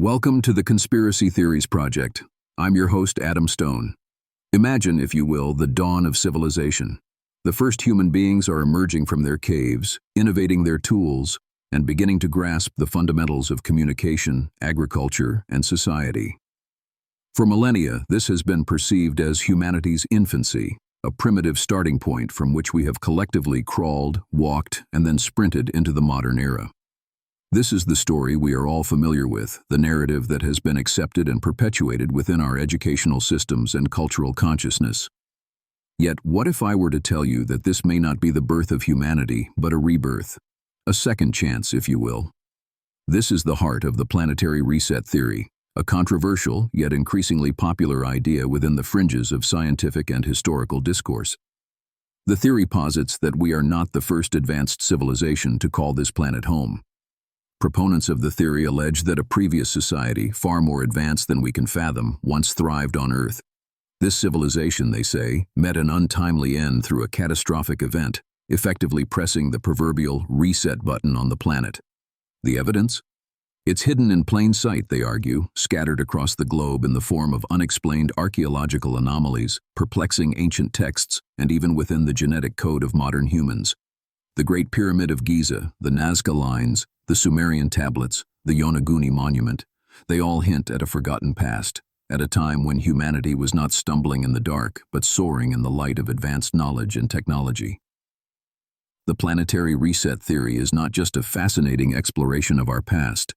Welcome to the Conspiracy Theories Project. I'm your host, Adam Stone. Imagine, if you will, the dawn of civilization. The first human beings are emerging from their caves, innovating their tools, and beginning to grasp the fundamentals of communication, agriculture, and society. For millennia, this has been perceived as humanity's infancy, a primitive starting point from which we have collectively crawled, walked, and then sprinted into the modern era. This is the story we are all familiar with, the narrative that has been accepted and perpetuated within our educational systems and cultural consciousness. Yet, what if I were to tell you that this may not be the birth of humanity, but a rebirth? A second chance, if you will. This is the heart of the Planetary Reset Theory, a controversial yet increasingly popular idea within the fringes of scientific and historical discourse. The theory posits that we are not the first advanced civilization to call this planet home. Proponents of the theory allege that a previous society, far more advanced than we can fathom, once thrived on Earth. This civilization, they say, met an untimely end through a catastrophic event, effectively pressing the proverbial reset button on the planet. The evidence? It's hidden in plain sight, they argue, scattered across the globe in the form of unexplained archaeological anomalies, perplexing ancient texts, and even within the genetic code of modern humans. The Great Pyramid of Giza, the Nazca Lines, the Sumerian tablets, the Yonaguni Monument, they all hint at a forgotten past, at a time when humanity was not stumbling in the dark, but soaring in the light of advanced knowledge and technology. The Planetary Reset Theory is not just a fascinating exploration of our past.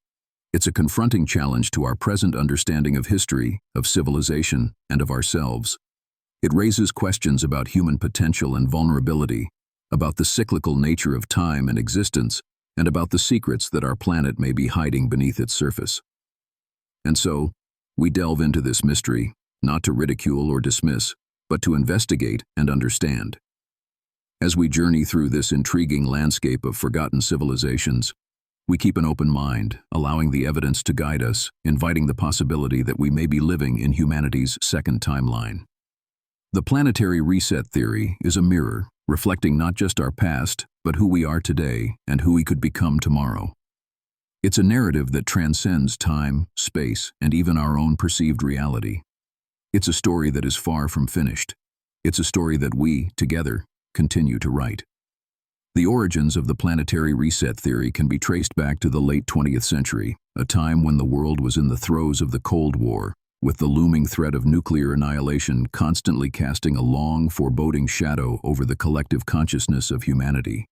It's a confronting challenge to our present understanding of history, of civilization, and of ourselves. It raises questions about human potential and vulnerability, about the cyclical nature of time and existence, and about the secrets that our planet may be hiding beneath its surface. And so, we delve into this mystery, not to ridicule or dismiss, but to investigate and understand. As we journey through this intriguing landscape of forgotten civilizations, we keep an open mind, allowing the evidence to guide us, inviting the possibility that we may be living in humanity's second timeline. The Planetary Reset Theory is a mirror, reflecting not just our past, but who we are today and who we could become tomorrow. It's a narrative that transcends time, space, and even our own perceived reality. It's a story that is far from finished. It's a story that we, together, continue to write. The origins of the Planetary Reset Theory can be traced back to the late 20th century, a time when the world was in the throes of the Cold War, with the looming threat of nuclear annihilation constantly casting a long, foreboding shadow over the collective consciousness of humanity.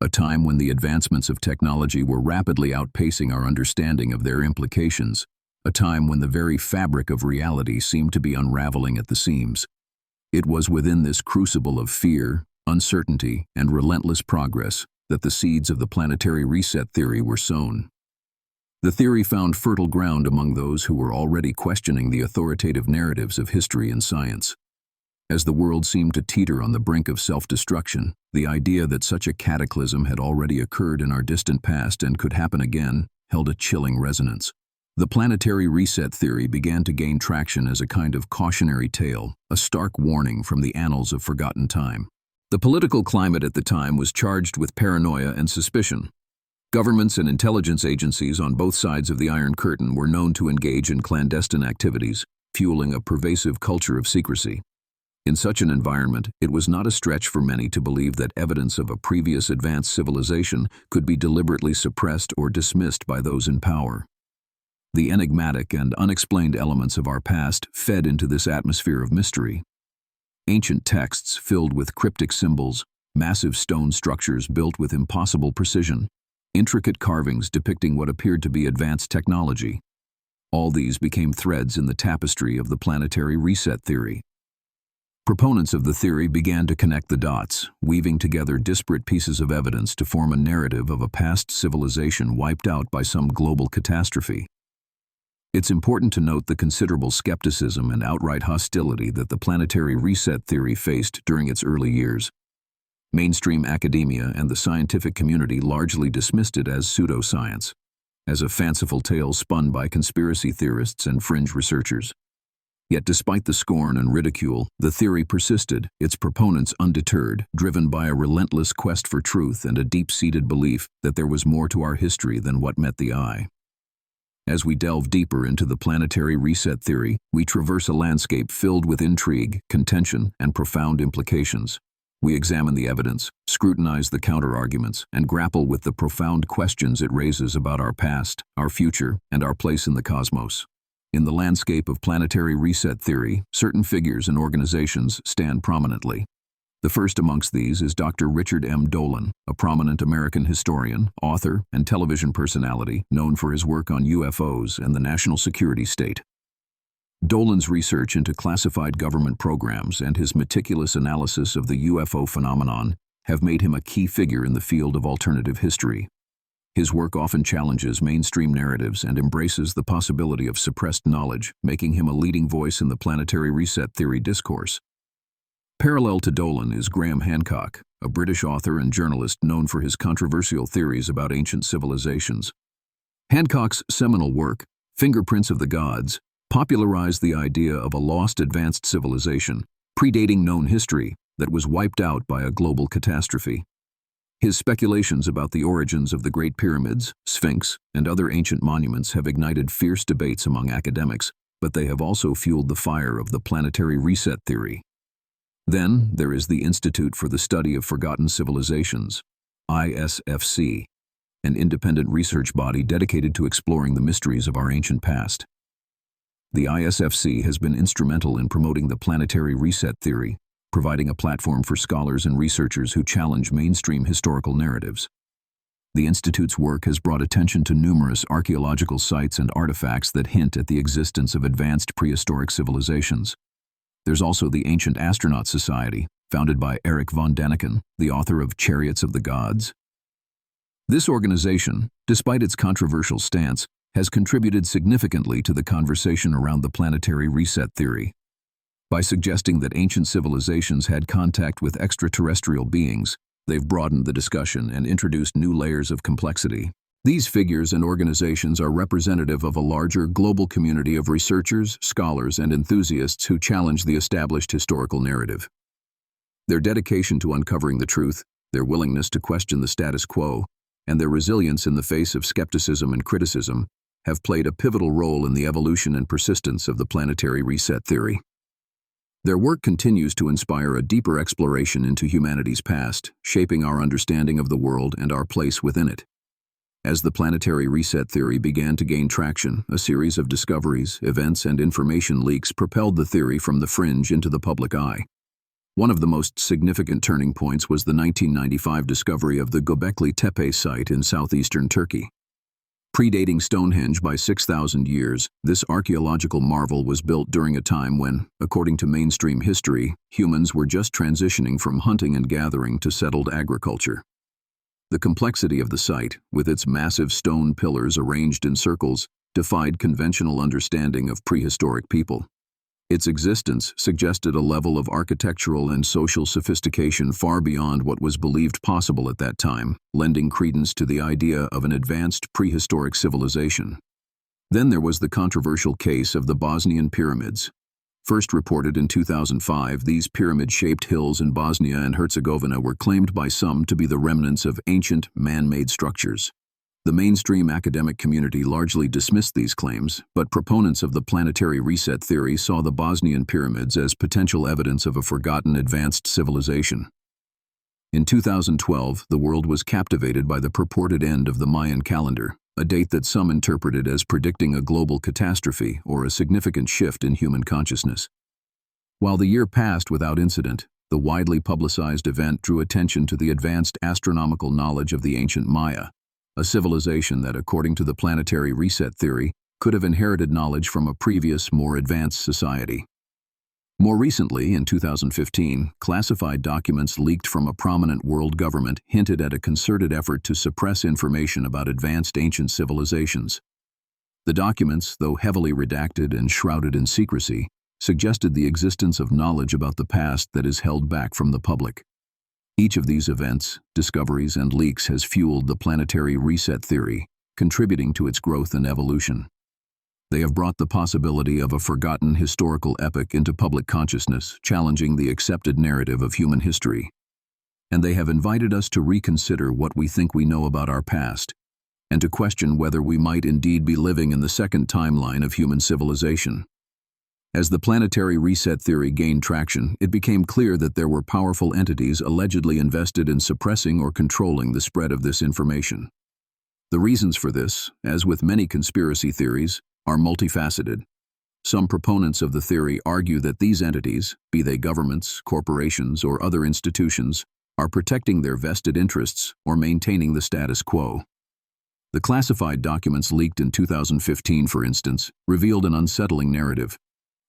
A time when the advancements of technology were rapidly outpacing our understanding of their implications. A time when the very fabric of reality seemed to be unraveling at the seams. It was within this crucible of fear, uncertainty, and relentless progress that the seeds of the Planetary Reset Theory were sown. The theory found fertile ground among those who were already questioning the authoritative narratives of history and science. As the world seemed to teeter on the brink of self-destruction, the idea that such a cataclysm had already occurred in our distant past and could happen again held a chilling resonance. The Planetary Reset Theory began to gain traction as a kind of cautionary tale, a stark warning from the annals of forgotten time. The political climate at the time was charged with paranoia and suspicion. Governments and intelligence agencies on both sides of the Iron Curtain were known to engage in clandestine activities, fueling a pervasive culture of secrecy. In such an environment, it was not a stretch for many to believe that evidence of a previous advanced civilization could be deliberately suppressed or dismissed by those in power. The enigmatic and unexplained elements of our past fed into this atmosphere of mystery. Ancient texts filled with cryptic symbols, massive stone structures built with impossible precision, intricate carvings depicting what appeared to be advanced technology. All these became threads in the tapestry of the Planetary Reset Theory. Proponents of the theory began to connect the dots, weaving together disparate pieces of evidence to form a narrative of a past civilization wiped out by some global catastrophe. It's important to note the considerable skepticism and outright hostility that the Planetary Reset Theory faced during its early years. Mainstream academia and the scientific community largely dismissed it as pseudoscience, as a fanciful tale spun by conspiracy theorists and fringe researchers. Yet despite the scorn and ridicule, the theory persisted, its proponents undeterred, driven by a relentless quest for truth and a deep-seated belief that there was more to our history than what met the eye. As we delve deeper into the planetary reset theory, we traverse a landscape filled with intrigue, contention, and profound implications. We examine the evidence, scrutinize the counter-arguments, and grapple with the profound questions it raises about our past, our future, and our place in the cosmos. In the landscape of planetary reset theory, certain figures and organizations stand prominently. The first amongst these is Dr. Richard M. Dolan, a prominent American historian, author, and television personality known for his work on UFOs and the national security state. Dolan's research into classified government programs and his meticulous analysis of the UFO phenomenon have made him a key figure in the field of alternative history. His work often challenges mainstream narratives and embraces the possibility of suppressed knowledge, making him a leading voice in the planetary reset theory discourse. Parallel to Dolan is Graham Hancock, a British author and journalist known for his controversial theories about ancient civilizations. Hancock's seminal work, Fingerprints of the Gods, popularized the idea of a lost advanced civilization, predating known history, that was wiped out by a global catastrophe. His speculations about the origins of the Great Pyramids, Sphinx, and other ancient monuments have ignited fierce debates among academics, but they have also fueled the fire of the planetary reset theory. Then there is the Institute for the Study of Forgotten Civilizations, ISFC, an independent research body dedicated to exploring the mysteries of our ancient past. The ISFC has been instrumental in promoting the planetary reset theory, providing a platform for scholars and researchers who challenge mainstream historical narratives. The Institute's work has brought attention to numerous archaeological sites and artifacts that hint at the existence of advanced prehistoric civilizations. There's also the Ancient Astronaut Society, founded by Erich von Däniken, the author of Chariots of the Gods. This organization, despite its controversial stance, has contributed significantly to the conversation around the planetary reset theory. By suggesting that ancient civilizations had contact with extraterrestrial beings, they've broadened the discussion and introduced new layers of complexity. These figures and organizations are representative of a larger global community of researchers, scholars, and enthusiasts who challenge the established historical narrative. Their dedication to uncovering the truth, their willingness to question the status quo, and their resilience in the face of skepticism and criticism have played a pivotal role in the evolution and persistence of the planetary reset theory. Their work continues to inspire a deeper exploration into humanity's past, shaping our understanding of the world and our place within it. As the planetary reset theory began to gain traction, a series of discoveries, events, and information leaks propelled the theory from the fringe into the public eye. One of the most significant turning points was the 1995 discovery of the Göbekli Tepe site in southeastern Turkey. Predating Stonehenge by 6,000 years, this archaeological marvel was built during a time when, according to mainstream history, humans were just transitioning from hunting and gathering to settled agriculture. The complexity of the site, with its massive stone pillars arranged in circles, defied conventional understanding of prehistoric people. Its existence suggested a level of architectural and social sophistication far beyond what was believed possible at that time, lending credence to the idea of an advanced prehistoric civilization. Then there was the controversial case of the Bosnian pyramids. First reported in 2005, these pyramid-shaped hills in Bosnia and Herzegovina were claimed by some to be the remnants of ancient, man-made structures. The mainstream academic community largely dismissed these claims, but proponents of the planetary reset theory saw the Bosnian pyramids as potential evidence of a forgotten advanced civilization. In 2012, the world was captivated by the purported end of the Mayan calendar, a date that some interpreted as predicting a global catastrophe or a significant shift in human consciousness. While the year passed without incident, the widely publicized event drew attention to the advanced astronomical knowledge of the ancient Maya, a civilization that, according to the planetary reset theory, could have inherited knowledge from a previous, more advanced society. More recently, in 2015, classified documents leaked from a prominent world government hinted at a concerted effort to suppress information about advanced ancient civilizations. The documents, though heavily redacted and shrouded in secrecy, suggested the existence of knowledge about the past that is held back from the public. Each of these events, discoveries, and leaks has fueled the planetary reset theory, contributing to its growth and evolution. They have brought the possibility of a forgotten historical epoch into public consciousness, challenging the accepted narrative of human history. And they have invited us to reconsider what we think we know about our past, and to question whether we might indeed be living in the second timeline of human civilization. As the planetary reset theory gained traction, it became clear that there were powerful entities allegedly invested in suppressing or controlling the spread of this information. The reasons for this, as with many conspiracy theories, are multifaceted. Some proponents of the theory argue that these entities, be they governments, corporations, or other institutions, are protecting their vested interests or maintaining the status quo. The classified documents leaked in 2015, for instance, revealed an unsettling narrative.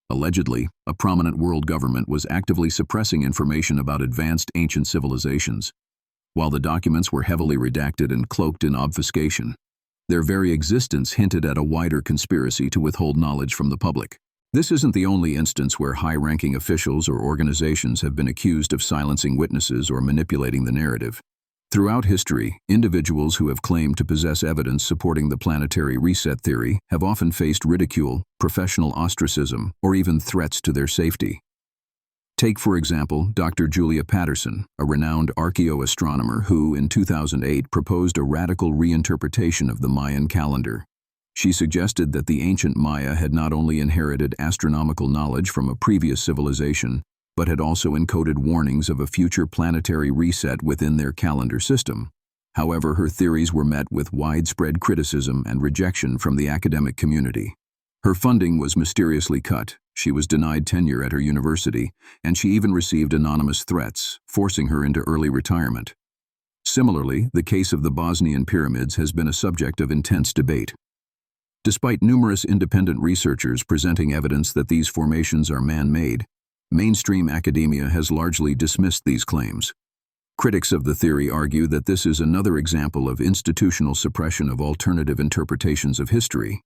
Allegedly, a prominent world government was actively suppressing information about advanced ancient civilizations. While the documents were heavily redacted and cloaked in obfuscation, their very existence hinted at a wider conspiracy to withhold knowledge from the public. This isn't the only instance where high-ranking officials or organizations have been accused of silencing witnesses or manipulating the narrative. Throughout history, individuals who have claimed to possess evidence supporting the planetary reset theory have often faced ridicule, professional ostracism, or even threats to their safety. Take, for example, Dr. Julia Patterson, a renowned archaeoastronomer who, in 2008, proposed a radical reinterpretation of the Mayan calendar. She suggested that the ancient Maya had not only inherited astronomical knowledge from a previous civilization, but had also encoded warnings of a future planetary reset within their calendar system. However, her theories were met with widespread criticism and rejection from the academic community. Her funding was mysteriously cut, she was denied tenure at her university, and she even received anonymous threats, forcing her into early retirement. Similarly, the case of the Bosnian pyramids has been a subject of intense debate. Despite numerous independent researchers presenting evidence that these formations are man-made, mainstream academia has largely dismissed these claims. Critics of the theory argue that this is another example of institutional suppression of alternative interpretations of history.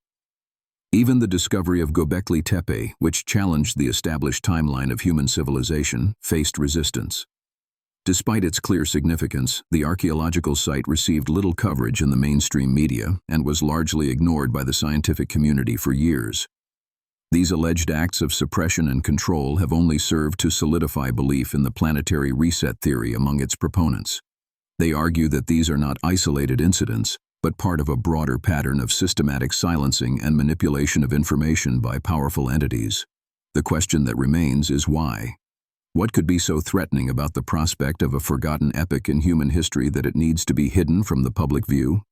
Even the discovery of Göbekli Tepe, which challenged the established timeline of human civilization, faced resistance. Despite its clear significance, the archaeological site received little coverage in the mainstream media and was largely ignored by the scientific community for years. These alleged acts of suppression and control have only served to solidify belief in the planetary reset theory among its proponents. They argue that these are not isolated incidents, but part of a broader pattern of systematic silencing and manipulation of information by powerful entities. The question that remains is why? What could be so threatening about the prospect of a forgotten epoch in human history that it needs to be hidden from the public view?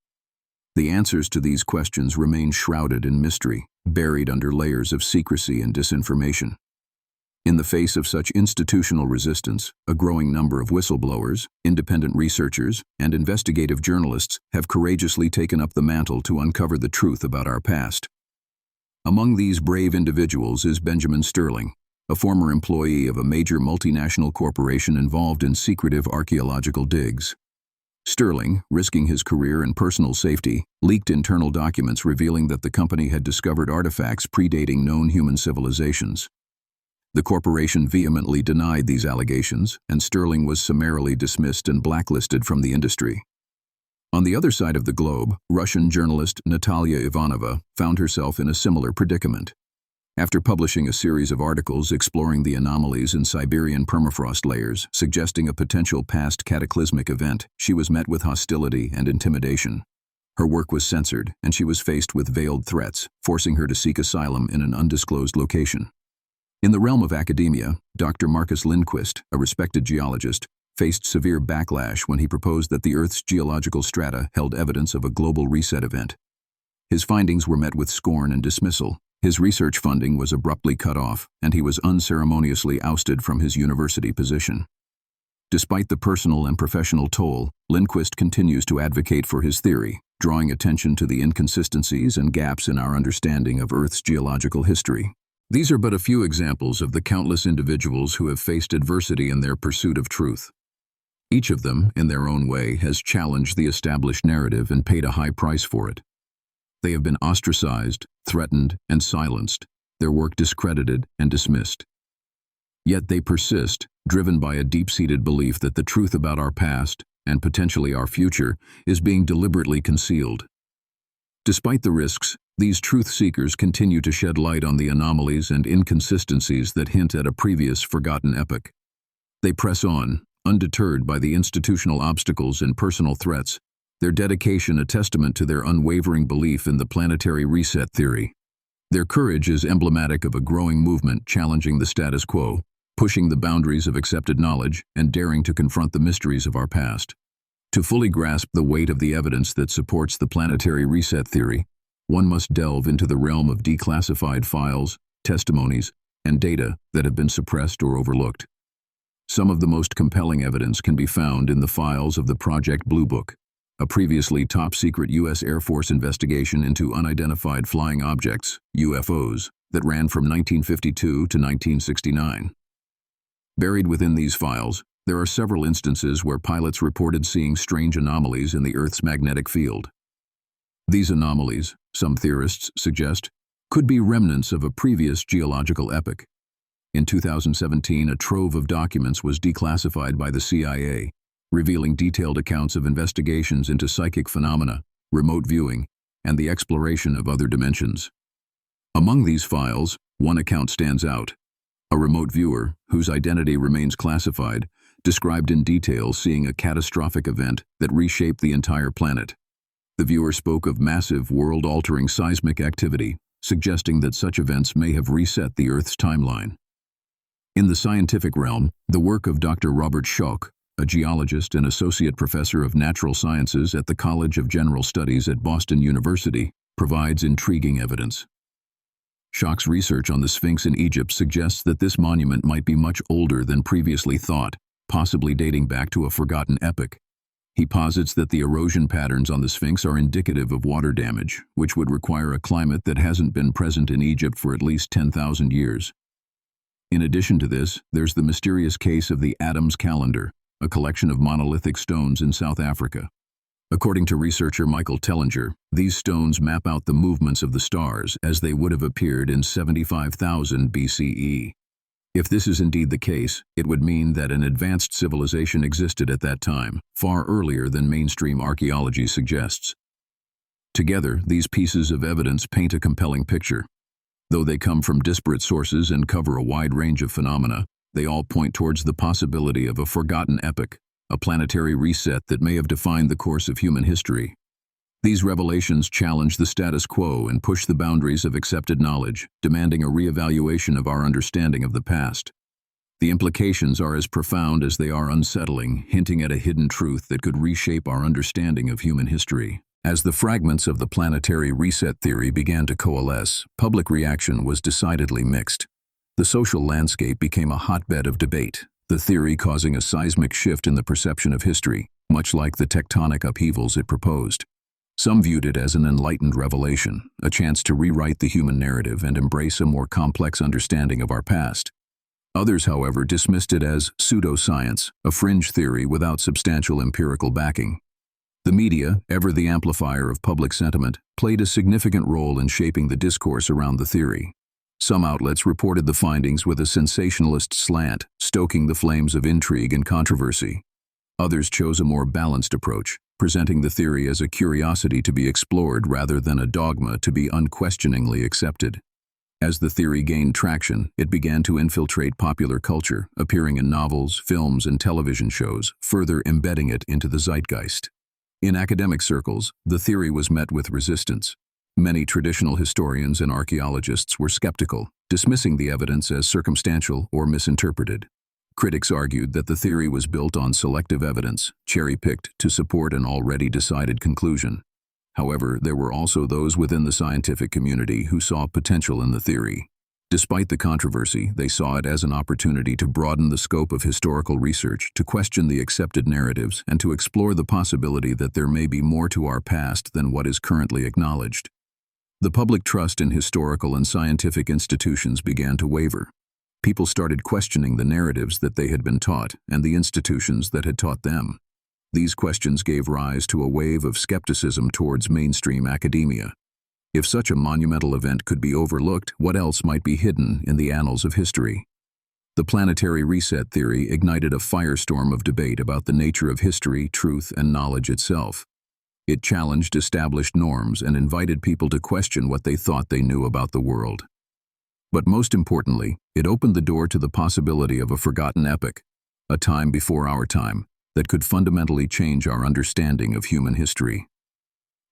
The answers to these questions remain shrouded in mystery, buried under layers of secrecy and disinformation. In the face of such institutional resistance, a growing number of whistleblowers, independent researchers, and investigative journalists have courageously taken up the mantle to uncover the truth about our past. Among these brave individuals is Benjamin Sterling, a former employee of a major multinational corporation involved in secretive archaeological digs. Sterling, risking his career and personal safety, leaked internal documents revealing that the company had discovered artifacts predating known human civilizations. The corporation vehemently denied these allegations, and Sterling was summarily dismissed and blacklisted from the industry. On the other side of the globe, Russian journalist Natalia Ivanova found herself in a similar predicament. After publishing a series of articles exploring the anomalies in Siberian permafrost layers, suggesting a potential past cataclysmic event, she was met with hostility and intimidation. Her work was censored, and she was faced with veiled threats, forcing her to seek asylum in an undisclosed location. In the realm of academia, Dr. Marcus Lindquist, a respected geologist, faced severe backlash when he proposed that the Earth's geological strata held evidence of a global reset event. His findings were met with scorn and dismissal. His research funding was abruptly cut off, and he was unceremoniously ousted from his university position. Despite the personal and professional toll, Lindquist continues to advocate for his theory, drawing attention to the inconsistencies and gaps in our understanding of Earth's geological history. These are but a few examples of the countless individuals who have faced adversity in their pursuit of truth. Each of them, in their own way, has challenged the established narrative and paid a high price for it. They have been ostracized, threatened, and silenced, their work discredited and dismissed. Yet they persist, driven by a deep-seated belief that the truth about our past, and potentially our future, is being deliberately concealed. Despite the risks, these truth-seekers continue to shed light on the anomalies and inconsistencies that hint at a previous forgotten epoch. They press on, undeterred by the institutional obstacles and personal threats, their dedication a testament to their unwavering belief in the planetary reset theory. Their courage is emblematic of a growing movement challenging the status quo, pushing the boundaries of accepted knowledge, and daring to confront the mysteries of our past. To fully grasp the weight of the evidence that supports the planetary reset theory, one must delve into the realm of declassified files, testimonies, and data that have been suppressed or overlooked. Some of the most compelling evidence can be found in the files of the Project Blue Book, a previously top-secret U.S. Air Force investigation into unidentified flying objects, UFOs, that ran from 1952 to 1969. Buried within these files, there are several instances where pilots reported seeing strange anomalies in the Earth's magnetic field. These anomalies, some theorists suggest, could be remnants of a previous geological epoch. In 2017, a trove of documents was declassified by the CIA, revealing detailed accounts of investigations into psychic phenomena, remote viewing, and the exploration of other dimensions. Among these files, one account stands out. A remote viewer, whose identity remains classified, described in detail seeing a catastrophic event that reshaped the entire planet. The viewer spoke of massive, world-altering seismic activity, suggesting that such events may have reset the Earth's timeline. In the scientific realm, the work of Dr. Robert Schoch, a geologist and associate professor of natural sciences at the College of General Studies at Boston University, provides intriguing evidence. Schoch's research on the Sphinx in Egypt suggests that this monument might be much older than previously thought, possibly dating back to a forgotten epoch. He posits that the erosion patterns on the Sphinx are indicative of water damage, which would require a climate that hasn't been present in Egypt for at least 10,000 years. In addition to this, there's the mysterious case of the Adams Calendar, a collection of monolithic stones in South Africa. According to researcher Michael Tellinger, these stones map out the movements of the stars as they would have appeared in 75,000 BCE. If this is indeed the case, it would mean that an advanced civilization existed at that time, far earlier than mainstream archaeology suggests. Together, these pieces of evidence paint a compelling picture. Though they come from disparate sources and cover a wide range of phenomena, they all point towards the possibility of a forgotten epoch, a planetary reset that may have defined the course of human history. These revelations challenge the status quo and push the boundaries of accepted knowledge, demanding a re-evaluation of our understanding of the past. The implications are as profound as they are unsettling, hinting at a hidden truth that could reshape our understanding of human history. As the fragments of the planetary reset theory began to coalesce, public reaction was decidedly mixed. The social landscape became a hotbed of debate, the theory causing a seismic shift in the perception of history, much like the tectonic upheavals it proposed. Some viewed it as an enlightened revelation, a chance to rewrite the human narrative and embrace a more complex understanding of our past. Others, however, dismissed it as pseudoscience, a fringe theory without substantial empirical backing. The media, ever the amplifier of public sentiment, played a significant role in shaping the discourse around the theory. Some outlets reported the findings with a sensationalist slant, stoking the flames of intrigue and controversy. Others chose a more balanced approach, presenting the theory as a curiosity to be explored rather than a dogma to be unquestioningly accepted. As the theory gained traction, it began to infiltrate popular culture, appearing in novels, films, and television shows, further embedding it into the zeitgeist. In academic circles, the theory was met with resistance. Many traditional historians and archaeologists were skeptical, dismissing the evidence as circumstantial or misinterpreted. Critics argued that the theory was built on selective evidence, cherry-picked to support an already decided conclusion. However, there were also those within the scientific community who saw potential in the theory. Despite the controversy, they saw it as an opportunity to broaden the scope of historical research, to question the accepted narratives, and to explore the possibility that there may be more to our past than what is currently acknowledged. The public trust in historical and scientific institutions began to waver. People started questioning the narratives that they had been taught and the institutions that had taught them. These questions gave rise to a wave of skepticism towards mainstream academia. If such a monumental event could be overlooked, what else might be hidden in the annals of history? The planetary reset theory ignited a firestorm of debate about the nature of history, truth, and knowledge itself. It challenged established norms and invited people to question what they thought they knew about the world. But most importantly, it opened the door to the possibility of a forgotten epoch, a time before our time, that could fundamentally change our understanding of human history.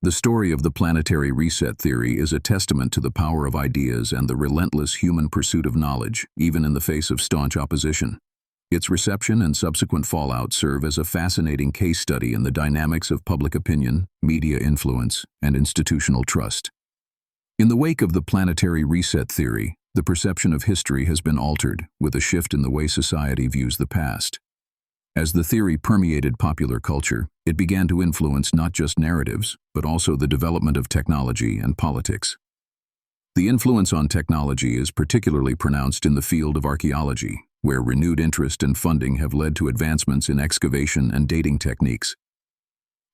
The story of the Planetary Reset Theory is a testament to the power of ideas and the relentless human pursuit of knowledge, even in the face of staunch opposition. Its reception and subsequent fallout serve as a fascinating case study in the dynamics of public opinion, media influence, and institutional trust. In the wake of the Planetary Reset Theory, the perception of history has been altered, with a shift in the way society views the past. As the theory permeated popular culture, it began to influence not just narratives, but also the development of technology and politics. The influence on technology is particularly pronounced in the field of archaeology, where renewed interest and funding have led to advancements in excavation and dating techniques.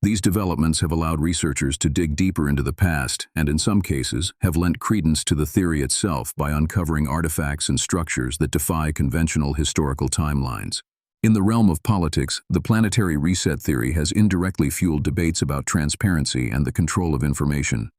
These developments have allowed researchers to dig deeper into the past and, in some cases, have lent credence to the theory itself by uncovering artifacts and structures that defy conventional historical timelines. In the realm of politics, the Planetary Reset Theory has indirectly fueled debates about transparency and the control of information.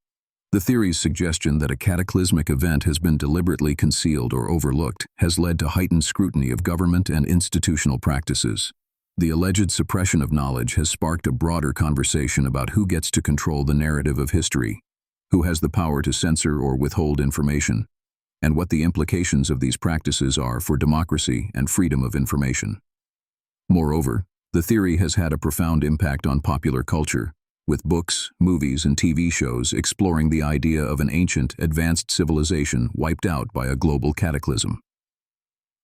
The theory's suggestion that a cataclysmic event has been deliberately concealed or overlooked has led to heightened scrutiny of government and institutional practices. The alleged suppression of knowledge has sparked a broader conversation about who gets to control the narrative of history, who has the power to censor or withhold information, and what the implications of these practices are for democracy and freedom of information. Moreover, the theory has had a profound impact on popular culture, with books, movies, and TV shows exploring the idea of an ancient, advanced civilization wiped out by a global cataclysm.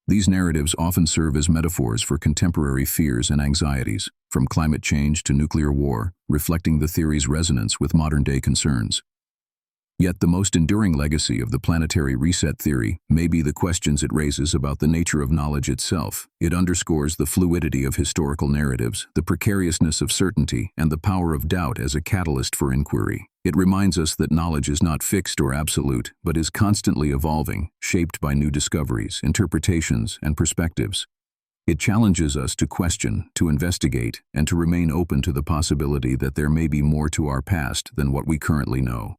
These narratives often serve as metaphors for contemporary fears and anxieties, from climate change to nuclear war, reflecting the theory's resonance with modern-day concerns. Yet the most enduring legacy of the Planetary Reset Theory may be the questions it raises about the nature of knowledge itself. It underscores the fluidity of historical narratives, the precariousness of certainty, and the power of doubt as a catalyst for inquiry. It reminds us that knowledge is not fixed or absolute, but is constantly evolving, shaped by new discoveries, interpretations, and perspectives. It challenges us to question, to investigate, and to remain open to the possibility that there may be more to our past than what we currently know.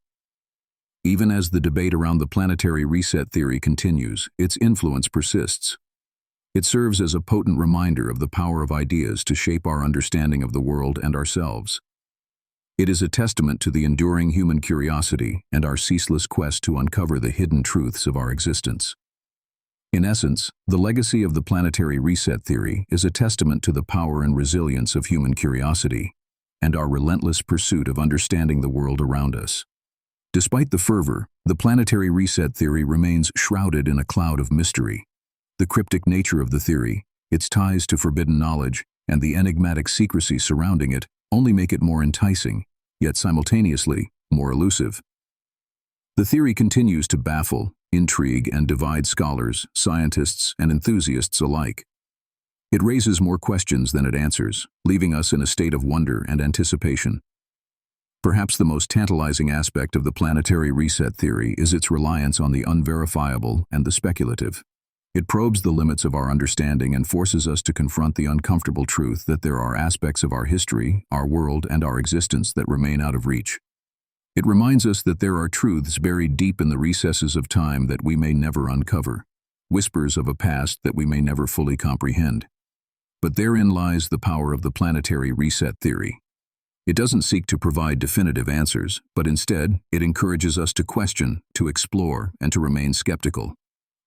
Even as the debate around the Planetary Reset Theory continues, its influence persists. It serves as a potent reminder of the power of ideas to shape our understanding of the world and ourselves. It is a testament to the enduring human curiosity and our ceaseless quest to uncover the hidden truths of our existence. In essence, the legacy of the Planetary Reset Theory is a testament to the power and resilience of human curiosity and our relentless pursuit of understanding the world around us. Despite the fervor, the Planetary Reset Theory remains shrouded in a cloud of mystery. The cryptic nature of the theory, its ties to forbidden knowledge, and the enigmatic secrecy surrounding it only make it more enticing, yet simultaneously more elusive. The theory continues to baffle, intrigue, and divide scholars, scientists, and enthusiasts alike. It raises more questions than it answers, leaving us in a state of wonder and anticipation. Perhaps the most tantalizing aspect of the Planetary Reset Theory is its reliance on the unverifiable and the speculative. It probes the limits of our understanding and forces us to confront the uncomfortable truth that there are aspects of our history, our world, and our existence that remain out of reach. It reminds us that there are truths buried deep in the recesses of time that we may never uncover, whispers of a past that we may never fully comprehend. But therein lies the power of the Planetary Reset Theory. It doesn't seek to provide definitive answers, but instead, it encourages us to question, to explore, and to remain skeptical.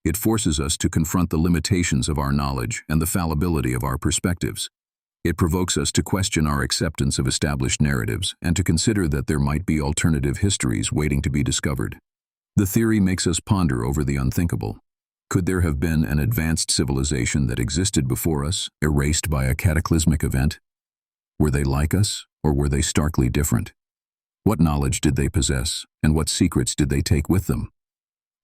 It forces us to confront the limitations of our knowledge and the fallibility of our perspectives. It provokes us to question our acceptance of established narratives and to consider that there might be alternative histories waiting to be discovered. The theory makes us ponder over the unthinkable. Could there have been an advanced civilization that existed before us, erased by a cataclysmic event? Were they like us, or were they starkly different? What knowledge did they possess, and what secrets did they take with them?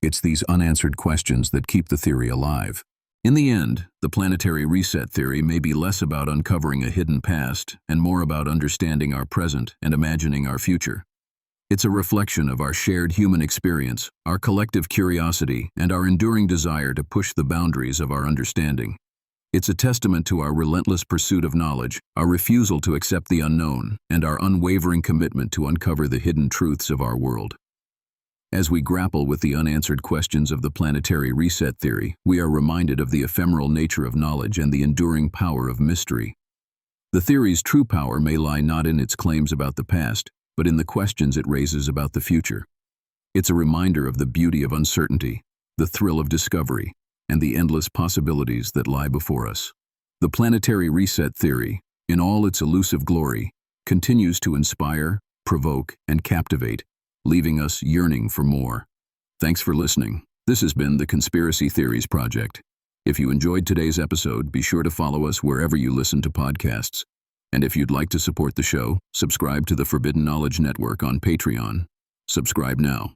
It's these unanswered questions that keep the theory alive. In the end, the Planetary Reset Theory may be less about uncovering a hidden past and more about understanding our present and imagining our future. It's a reflection of our shared human experience, our collective curiosity, and our enduring desire to push the boundaries of our understanding. It's a testament to our relentless pursuit of knowledge, our refusal to accept the unknown, and our unwavering commitment to uncover the hidden truths of our world. As we grapple with the unanswered questions of the Planetary Reset Theory, we are reminded of the ephemeral nature of knowledge and the enduring power of mystery. The theory's true power may lie not in its claims about the past, but in the questions it raises about the future. It's a reminder of the beauty of uncertainty, the thrill of discovery, and the endless possibilities that lie before us. The Planetary Reset Theory, in all its elusive glory, continues to inspire, provoke, and captivate, leaving us yearning for more. Thanks for listening. This has been the Conspiracy Theories Project. If you enjoyed today's episode, be sure to follow us wherever you listen to podcasts. And if you'd like to support the show, subscribe to the Forbidden Knowledge Network on Patreon. Subscribe now.